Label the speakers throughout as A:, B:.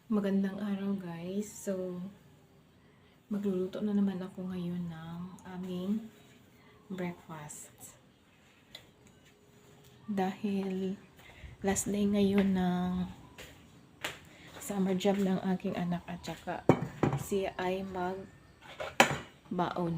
A: Magandang araw guys. So, magluluto na naman ako ngayon ng aming breakfast. Dahil last day ngayon ng summer job ng aking anak at saka siya ay magbaon.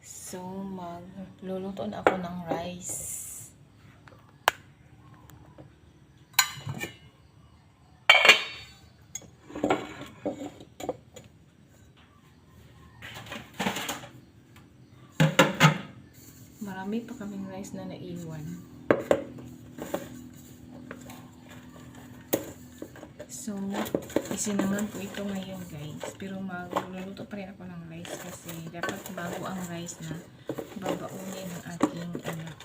A: So, magluluto na ako ng rice. Marami pa kaming rice na naiwan. So, isinangag ko ito ngayon guys. Pero magluluto pa rin ako ng rice kasi dapat bago ang rice na babaunin ng aking anak.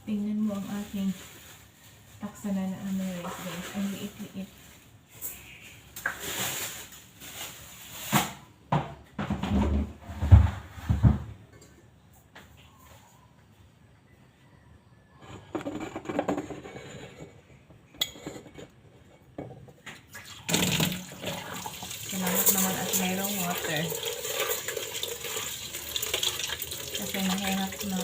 A: Tingnan mo ang aking taksana na rice guys. Ang liit-liit. Salamat naman at mayroong water. Kasi mahirap na.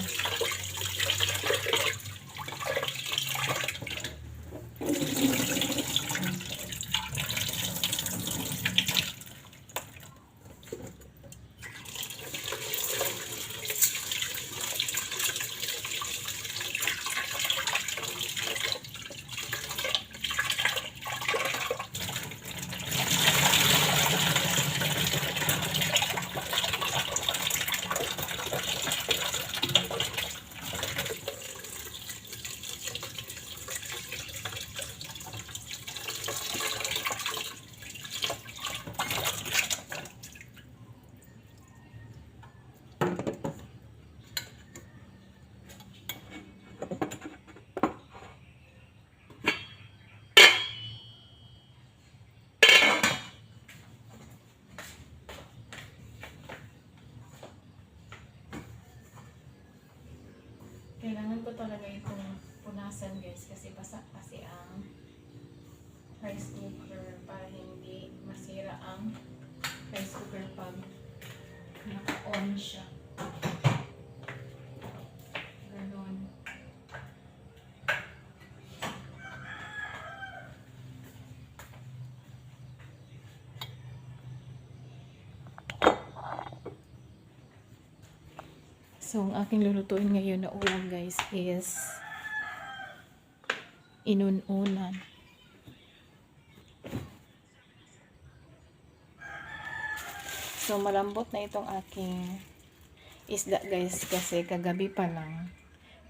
A: Kailangan ko talaga itong punasan guys kasi basa kasi ang rice cooker para hindi masira ang rice cooker pag naka-on siya. Ganon. So, ang aking lulutuin ngayon na ulam guys is inununan. So, malambot na itong aking isda guys kasi kagabi pa lang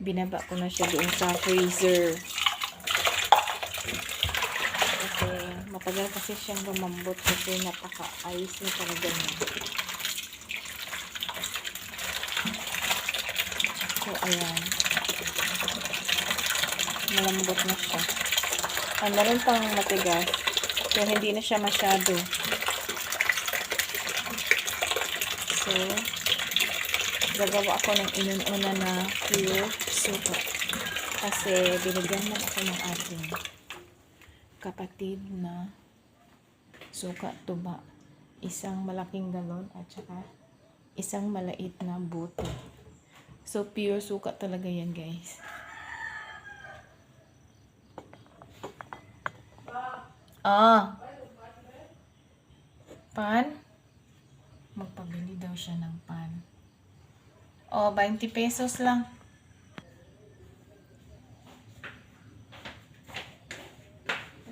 A: binaba ko na siya doon sa freezer. Kasi matagal kasi siyang lumambot kasi napaka-ice na talaga niya. So, ayan. Malambot na siya. Meron pang matigas. So, hindi na siya masyado. So, gagawa ako ng inununa na pure suka. Kasi, binigyan man ako ng ating kapatid na suka tuba. Isang malaking galon at saka isang malait na bote. So, pure suka talaga yan, guys. Pan? Magpabili daw siya ng pan. O, 20 pesos lang.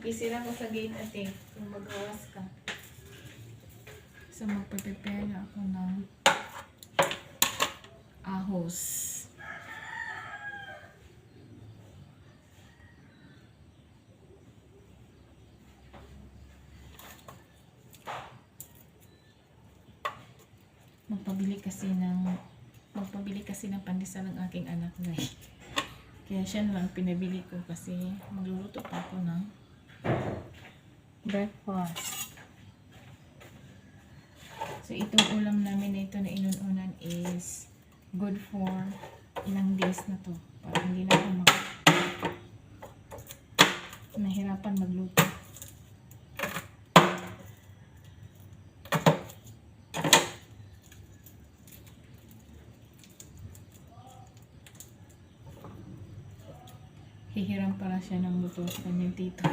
A: Isira ko sa gate ate kung magawas ka. So, magpe-prepare na ako ng ahos. Magpabili kasi ng pandesal ng aking anak, guys. Kaya siya lang pinabili ko kasi magluluto pa ako ng breakfast. So, itong ulam namin na ito na inuunan is good for ilang days na to. Para hindi na ako nahirapan magluto. Hihiram para siya ng luto sa kanyang tito.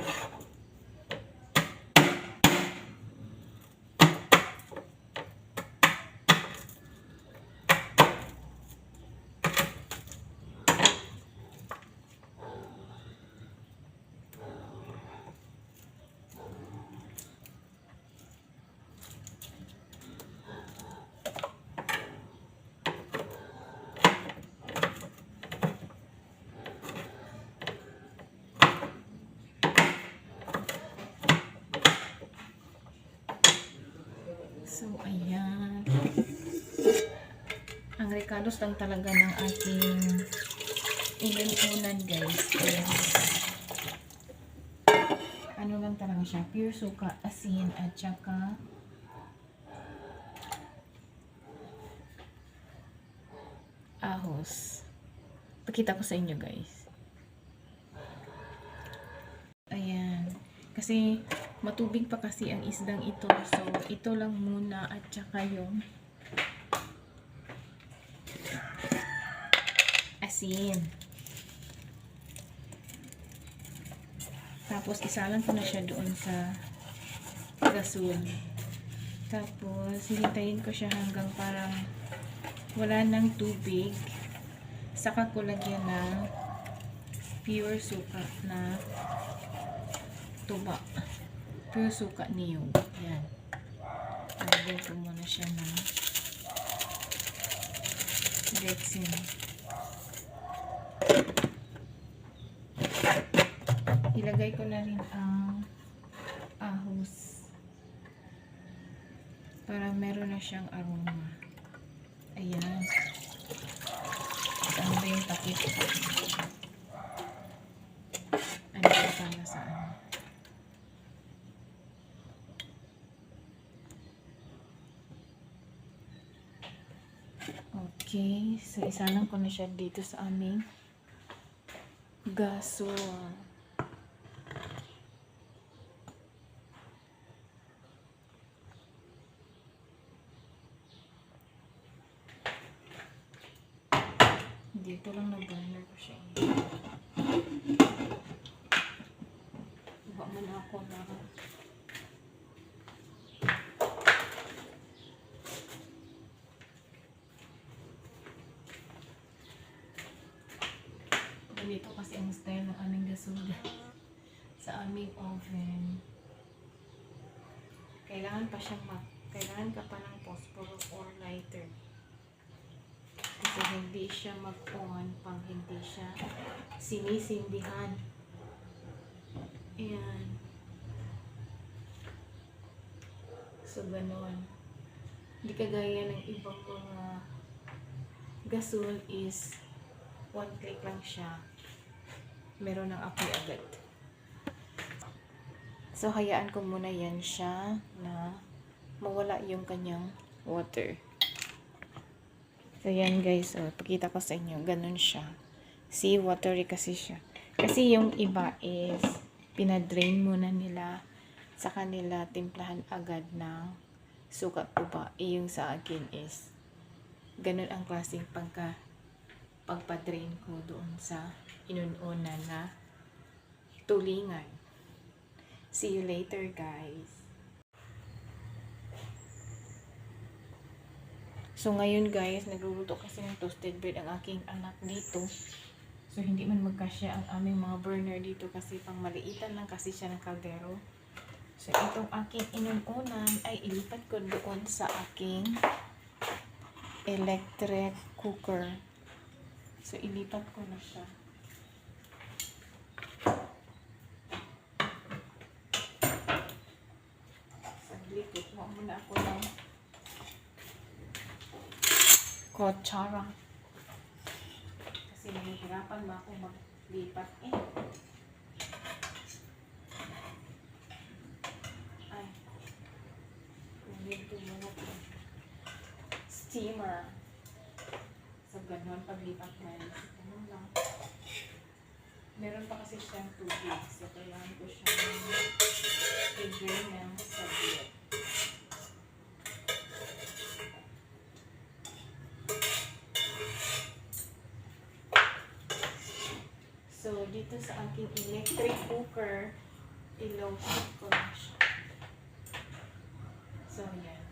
A: So, ayan. Ang recados lang talaga ng aking inuunan, guys. Ano lang talaga siya? Pure suka, asin, at saka ahos. Pakita ko sa inyo, guys. Ayan. Kasi matubig pa kasi ang isdang ito. So, ito lang muna at saka yung asin. Tapos, isalan ko na siya doon sa gasol. Tapos, hihintayin ko siya hanggang parang wala ng tubig. Saka ko lagyan ng pure suka na tuba. Pure suka niyog. Yan. Lagyan ko muna siya ng Dexin. Ilagay ko na rin ang ahos para meron na siyang aroma. Ayan. Ano ba yung takip? Ano ba para sa ano? Okay. So, isalang ko na siya dito sa aming gasol. Dito lang na-burner ko siya. Iba man ako na ganito kasi ang style ng aming gasol sa aming oven. Kailangan ka pa ng phosphorus or lighter. Kasi hindi siya mag-on pang hindi siya sinisindihan. Ayan. So, ganon. Hindi kagaya ng ibang mga gasol is one click lang siya. Meron ng apoy agad. So, hayaan ko muna yan siya na mawala yung kanyang water. So, yan guys. So, pakita ko sa inyo. Ganun siya. See, watery kasi siya. Kasi yung iba is pinadrain muna nila sa kanila timplahan agad ng suka tuba. Yung sa akin is ganun ang klaseng pagpa-drain ko doon sa inuunan na tulingan. See you later, guys. So ngayon guys, nagluluto kasi ng toasted bread ang aking anak dito. So hindi man magkasya ang aming mga burner dito kasi pang maliitan lang kasi siya ng kaldero. So itong aking inuunan ay ilipat ko doon sa aking electric cooker. So ilipat ko na siya. Saglit, mo muna ako ng kutsara. Kasi nahihirapan ba ako maglipat eh. Ay. Dito muna ko. Steamer. So, ganun paglipat na yun. Ganun lang. Meron pa kasi siyang tubig. So, kailangan ko siyang i-drain ng saglit. So, dito sa aking electric cooker, i-low-heat ko na siya. So, yan.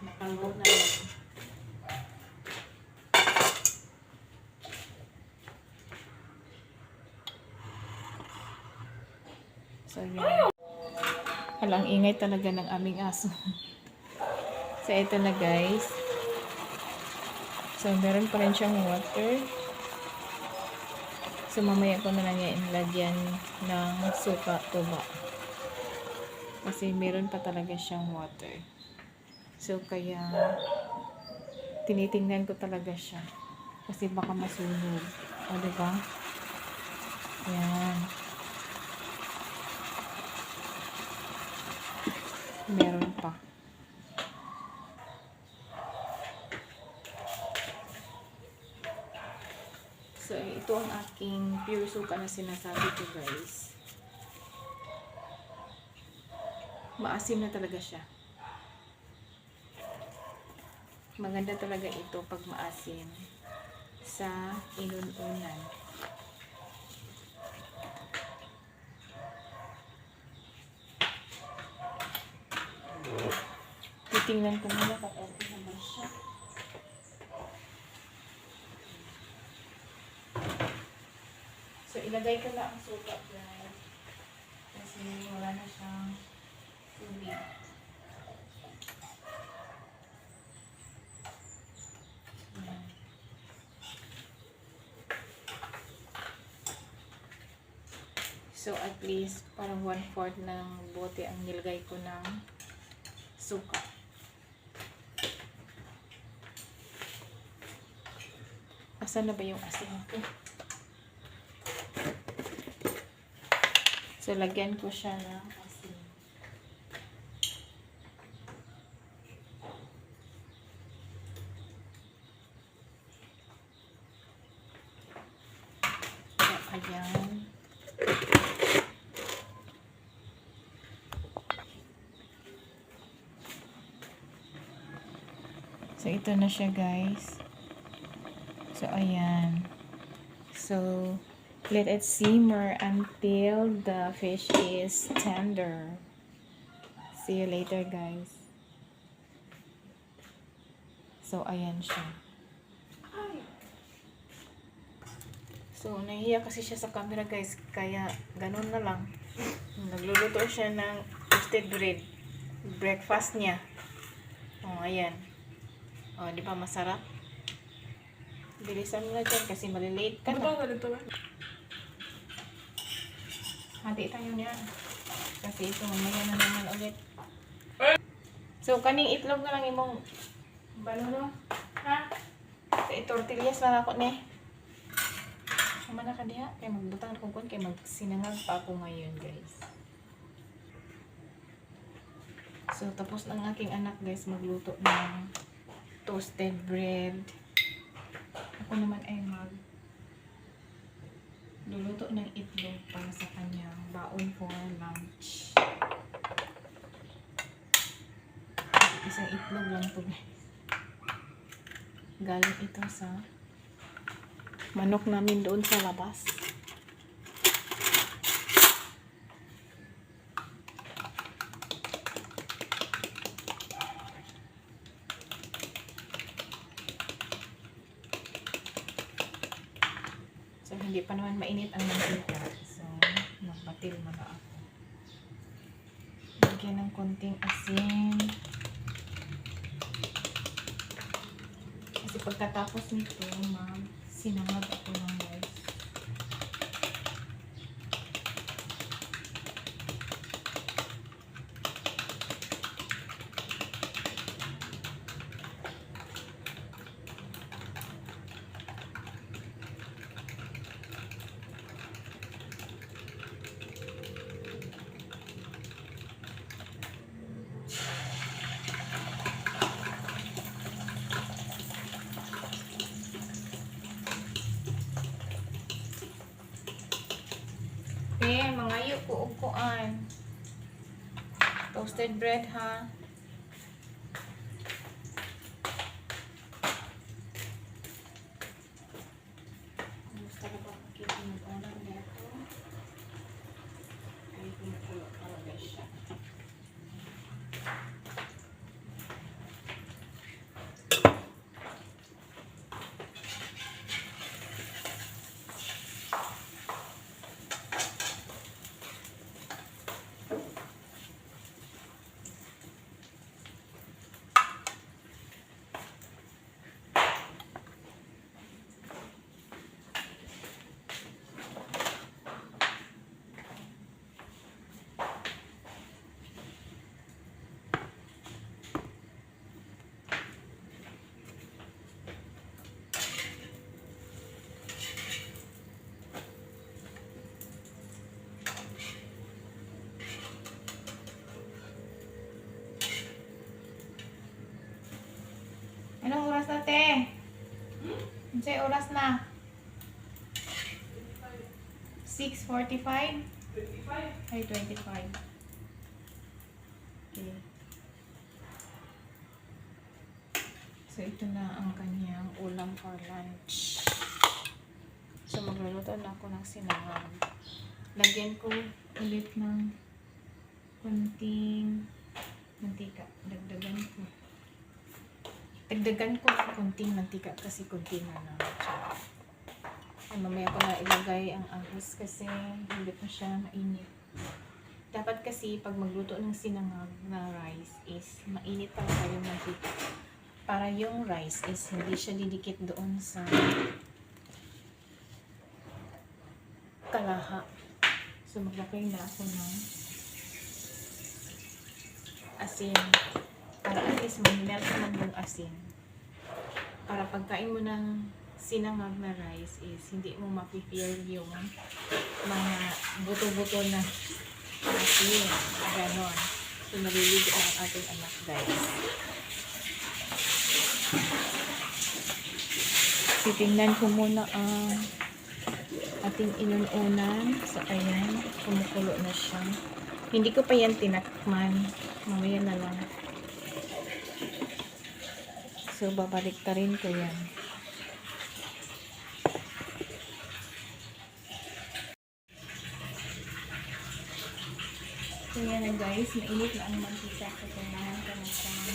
A: Nakalow na yan. So, yan. Halang ingay talaga ng aming aso. So, ito na guys. So, meron pa rin siyang water. So, mamaya ko na lang yan ilagyan ng suka tuba. Kasi meron pa talaga siyang water. So, kaya tinitingnan ko talaga siya. Kasi baka masunog. O, diba? Yan. Meron pa. So, ito ang aking pure suka na sinasabi ko guys. Maasim na talaga siya. Maganda talaga ito pag maasim sa inununan. Titingnan ko muna kung okay naman siya. So, ilagay ko na ang suka guys. Kasi wala na siyang tubig. Ayan. So, at least parang 1/4 ng bote ang nilagay ko ng suka. Asan na ba yung asin ko? So, lagyan ko siya ng asin. Ayan. So, ito na siya guys. So, ayan. So, let it simmer until the fish is tender. See you later guys. So, ayan siya. So, nahiya kasi siya sa camera guys. Kaya, ganun na lang. Nagluluto siya ng toasted bread. Breakfast niya. Oh, ayan. Oh, di ba masarap? Bilisan mo na dyan kasi malilate ka na. Hati tayo niyan. Kasi ito, mamaya na naman ulit. So, kaning itlog na lang imong banuno. Ha? Tortillas na ako ni. Mana ka diha? Kaya magbutang na kung kaya magsinangag pa ako ngayon, guys. So, tapos ng aking anak, guys, magluto ng toasted bread. Ako naman ay luluto ng itlog para sa kanyang baon for lunch. Isang itlog lang to guys. Galing ito sa manok namin doon sa labas. hindi pa naman mainit ang mantika. So, magpatil muna ako. Lagyan ng konting asin. Kasi pagkatapos nito, sinangag ako ng rice. Mga yuko-ukoan. Toasted bread, ha? Gusto ko ba makita ng oras nito? Ay, kumukulo talaga siya. Anong oras na, te? Anong oras na? 6:45? 25. Ay, 25. Okay. So, ito na ang kanyang ulam for lunch. So, magluluto na ako ng sinangag. Lagyan ko ulit ng konting mantika. Dagdagan ko ng konting mantika kasi konti na lang. Ay, mamaya ko na ilagay ang ahos kasi hindi pa siya mainit. Dapat kasi pag magluto ng sinangag na rice is mainit talaga yung mantika. Para yung rice is hindi siya didikit doon sa kalaha. So, maglagay na ako ng asin. Para at least mag-melt naman yung asin. Para pagkain mo ng sinangag na rice is hindi mo mapipeel yung mga buto-buto na asin. Ganon. So, naliligo ang ating anak, guys. Titingnan ko muna ang ating inununan. So, ayan. Kumukulo na siya. Hindi ko pa yan tinakman. Mamaya na lang. So, babalik ta rin ko yan. So, yan na guys. Mainit na ang mantika. So, kailangan ko na siyang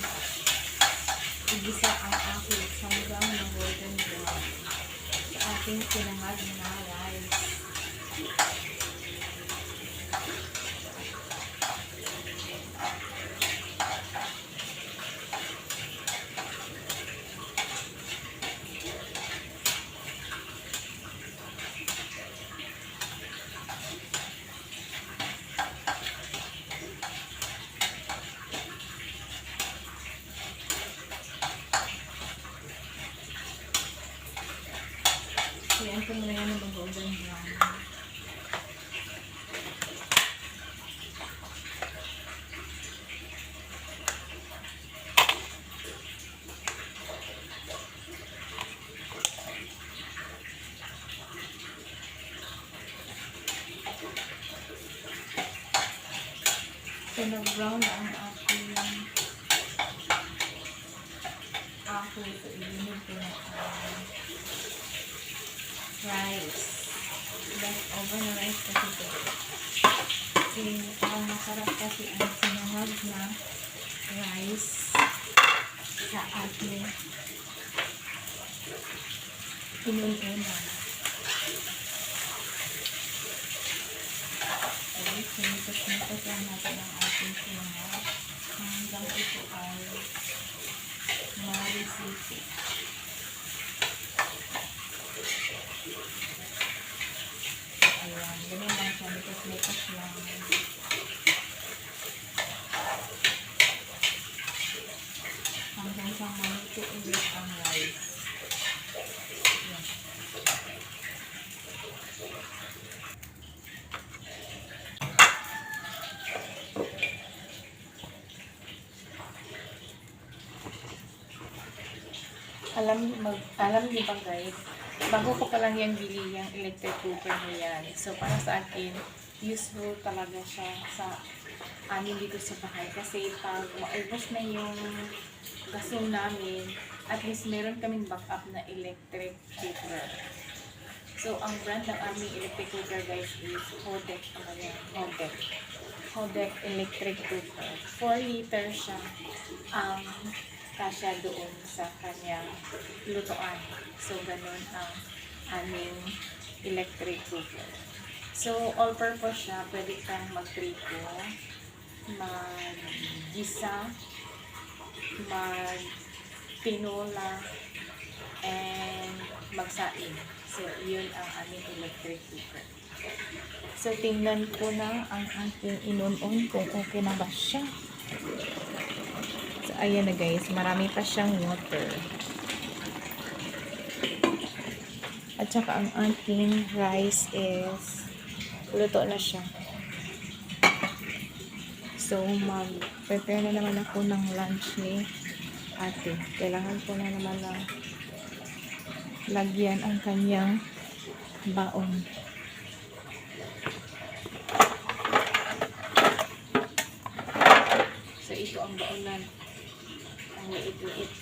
A: igisa ang aking hanggang na golden brown sa ating sinangag na rice. Ayan ko muna yan ng golden brown. So, nag-brown na ang ating apple. So, ilinid ko na rice. Leftover na rice kasi ito. Ang masarap kasi ang sinangag na rice sa ating inununan. lang natin ang ating sinangag hanggang ito ay ma-recipe. Ayan, ganyan lang siya, likas-likas lang. Hanggang sa maluto ulit ang rice. Ayan. Alam niyo ba guys, bago ko pa lang yan bili yung electric cooker na yan. So para sa akin, useful talaga siya sa amin dito sa bahay. Kasi pag maubos na yung gasol namin, at least meron kaming backup na electric cooker. So ang brand ng aming electric cooker guys is Hodek. Hodek electric cooker. 4 liter siya ang kasya doon sa kanyang lutuan. So, ganun ang aming electric cooker. So, all-purpose siya. Pwede kang magprito, mag-gisa, mag-tinola, and magsaing. So, yun ang aming electric cooker. So, tingnan ko na ang aking inunon kung okay na ba siya. So, ayan na guys, marami pa siyang water. At saka ang ating rice is luto na siya. So, mag-prepare na naman ako ng lunch ni ate. Kailangan ko na naman na lagyan ang kanyang baon. So, ito ang baonan. Ang liit-liit.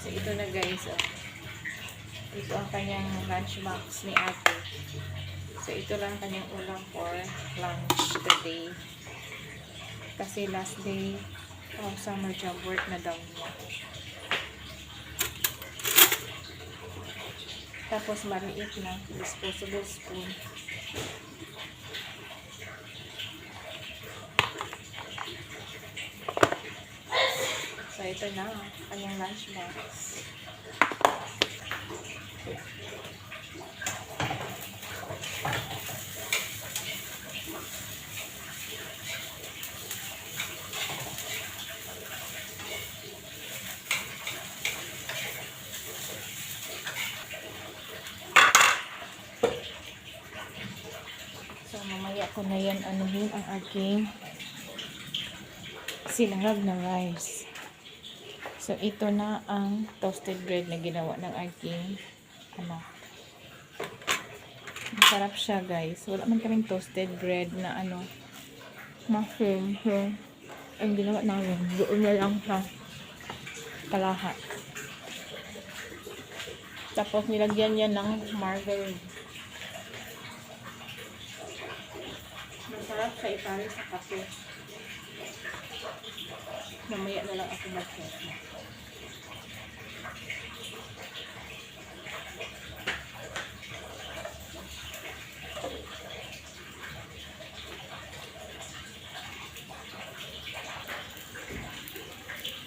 A: So, ito na guys. Oh. Ito ang kanyang lunch box ni ate. So, ito lang kanyang ulam for lunch today. Kasi last day of summer job work na daw niya. Tapos, maliit na disposable spoon. So, ito na kanyang lunch box. So, mamaya ko na yan anuhin ang aking sinangag na rice. So, ito na ang toasted bread na ginawa ng aking anak. Masarap siya guys. Wala man kaming toasted bread na mushroom. So, ang ginawa namin, doon na lang sa kalahat. Tapos, nilagyan niya ng margarine. Masarap siya ipare sa kape. Mamaya na lang ako mag-test.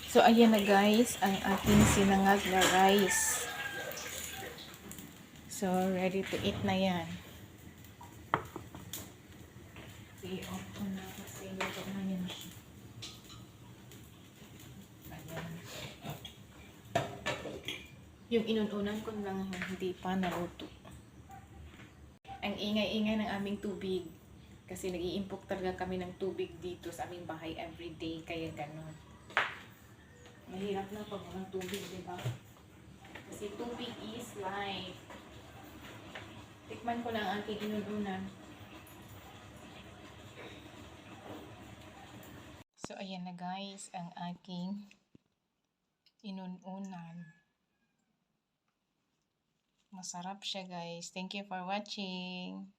A: So, ayan na guys, ang ating sinangag na rice. So, ready to eat na yan. I-off ko na kasi luto na yan siya. Ayan. Yung inununan ko lang hindi pa naluto. Ang ingay-ingay ng aming tubig. Kasi nag-i-impok talaga kami ng tubig dito sa aming bahay everyday. Kaya ganun. Mahirap na pag walang tubig, diba? Kasi tubig is life. Tikman ko lang ang aking inununan. So, ayan na guys, ang aking inununan. Masarap siya guys. Thank you for watching.